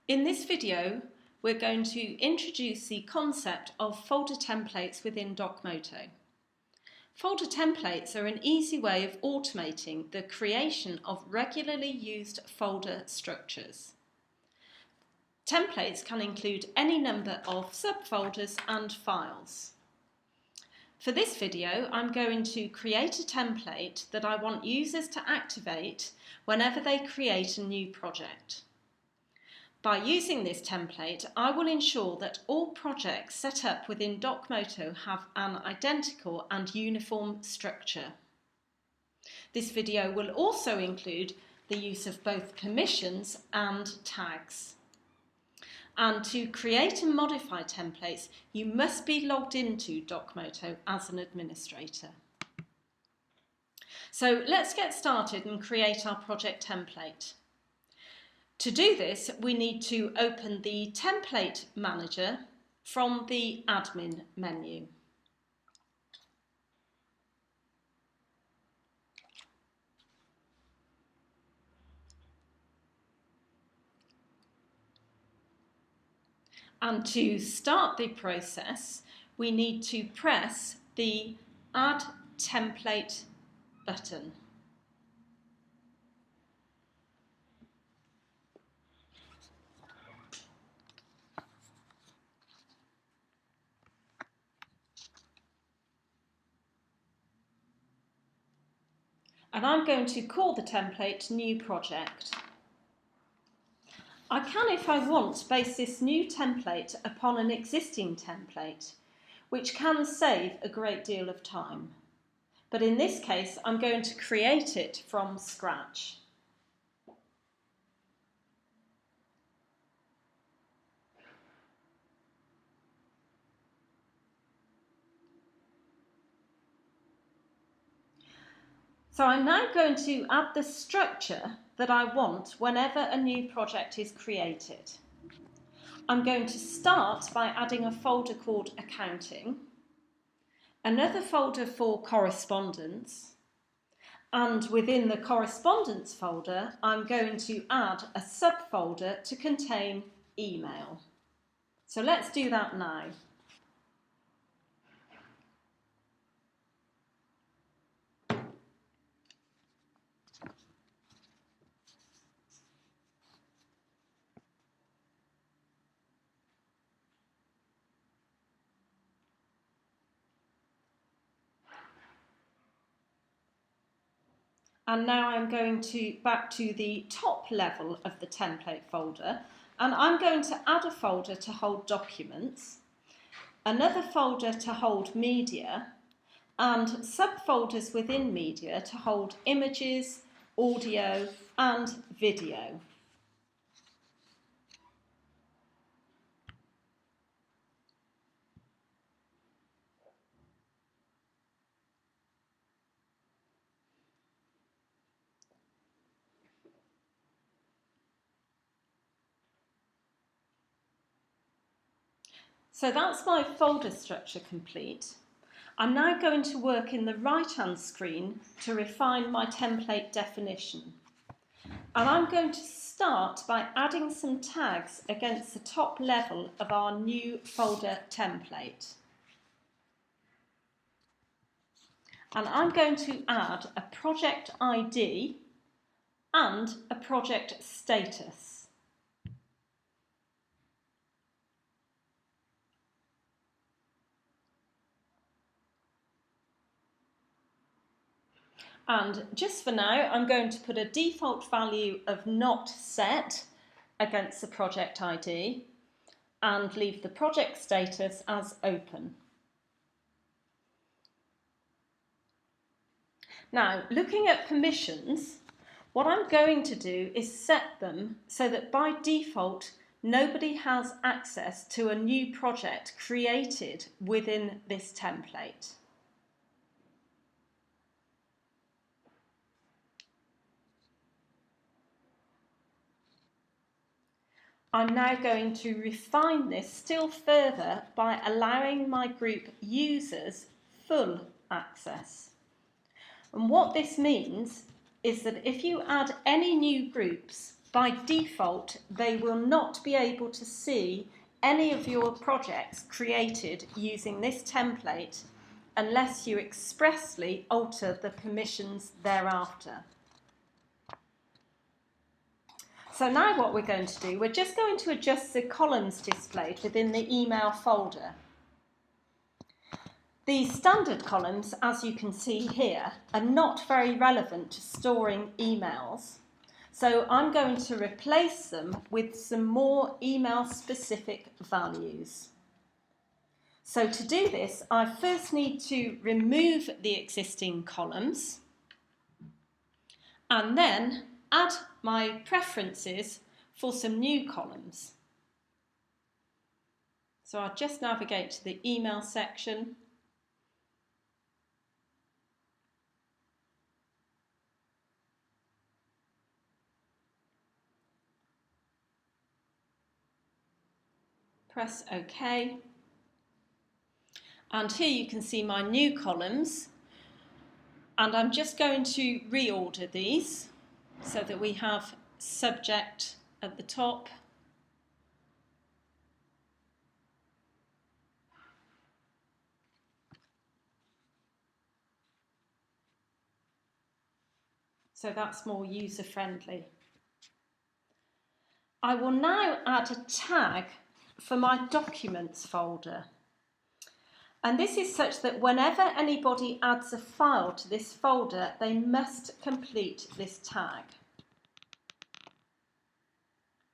In this video, we're going to introduce the concept of folder templates within DocMoto. Folder templates are an easy way of automating the creation of regularly used folder structures. Templates can include any number of subfolders and files. For this video, I'm going to create a template that I want users to activate whenever they create a new project. By using this template, I will ensure that all projects set up within DocMoto have an identical and uniform structure. This video will also include the use of both permissions and tags. And to create and modify templates, you must be logged into DocMoto as an administrator. So let's get started and create our project template. To do this, we need to open the Template Manager from the Admin menu. And to start the process, we need to press the Add Template button. And I'm going to call the template New Project. I can, if I want, base this new template upon an existing template, which can save a great deal of time. But in this case, I'm going to create it from scratch. So I'm now going to add the structure that I want whenever a new project is created. I'm going to start by adding a folder called Accounting, another folder for Correspondence, and within the Correspondence folder, I'm going to add a subfolder to contain Email. So let's do that now. And now I'm going back to the top level of the template folder, and I'm going to add a folder to hold documents, another folder to hold media, and subfolders within media to hold images, audio and video. So that's my folder structure complete. I'm now going to work in the right-hand screen to refine my template definition. And I'm going to start by adding some tags against the top level of our new folder template. And I'm going to add a project ID and a project status. And just for now, I'm going to put a default value of not set against the project ID and leave the project status as open. Now, looking at permissions, what I'm going to do is set them so that by default, nobody has access to a new project created within this template. I'm now going to refine this still further by allowing my group users full access. And what this means is that if you add any new groups by default, they will not be able to see any of your projects created using this template unless you expressly alter the permissions thereafter. So now what we're going to do, we're just going to adjust the columns displayed within the email folder. The standard columns, as you can see here, are not very relevant to storing emails. So I'm going to replace them with some more email-specific values. So to do this, I first need to remove the existing columns and then add my preferences for some new columns. So I'll just navigate to the email section. Press OK. And here you can see my new columns. And I'm just going to reorder these so that we have subject at the top, so that's more user-friendly. I will now add a tag for my documents folder. And this is such that whenever anybody adds a file to this folder, they must complete this tag.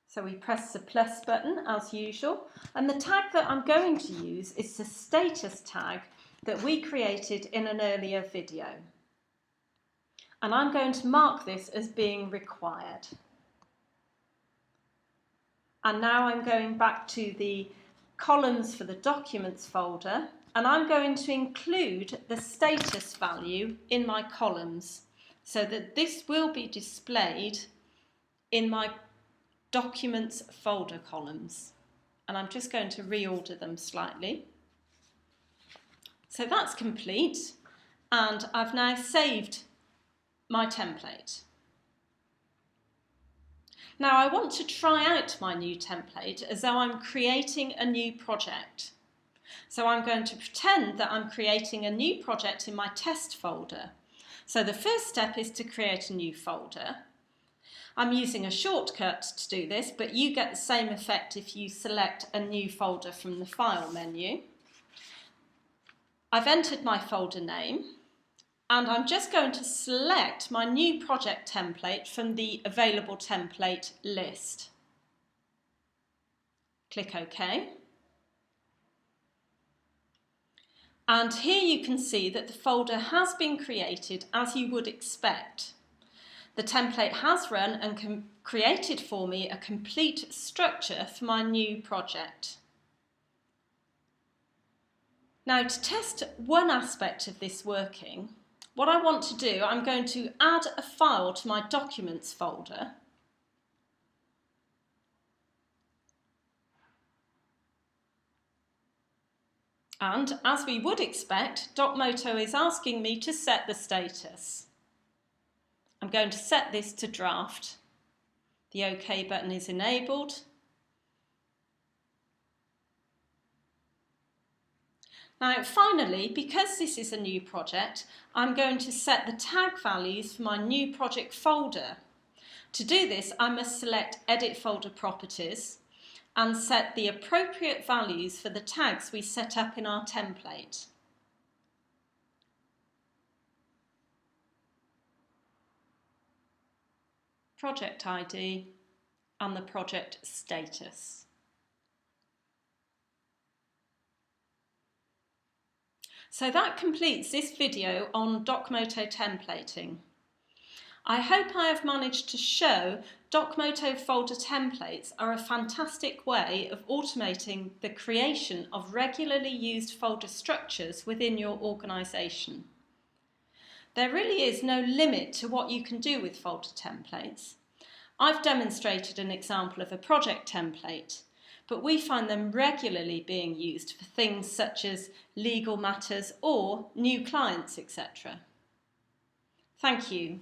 So we press the plus button as usual, and the tag that I'm going to use is the status tag that we created in an earlier video. And I'm going to mark this as being required. And now I'm going back to the columns for the documents folder, and I'm going to include the status value in my columns so that this will be displayed in my documents folder columns. And I'm just going to reorder them slightly. So that's complete, and I've now saved my template. Now I want to try out my new template as though I'm creating a new project. So I'm going to pretend that I'm creating a new project in my test folder. So the first step is to create a new folder. I'm using a shortcut to do this, but you get the same effect if you select a new folder from the File menu. I've entered my folder name, and I'm just going to select my new project template from the available template list. Click OK. And here you can see that the folder has been created as you would expect. The template has run and created for me a complete structure for my new project. Now, to test one aspect of this working, what I want to do, I'm going to add a file to my documents folder. And as we would expect, DocMoto is asking me to set the status. I'm going to set this to draft. The OK button is enabled. Now finally, because this is a new project, I'm going to set the tag values for my new project folder. To do this, I must select Edit Folder Properties and set the appropriate values for the tags we set up in our template. Project ID and the project status. So that completes this video on DocMoto templating. I hope I have managed to show DocMoto folder templates are a fantastic way of automating the creation of regularly used folder structures within your organisation. There really is no limit to what you can do with folder templates. I've demonstrated an example of a project template, but we find them regularly being used for things such as legal matters or new clients, etc. Thank you.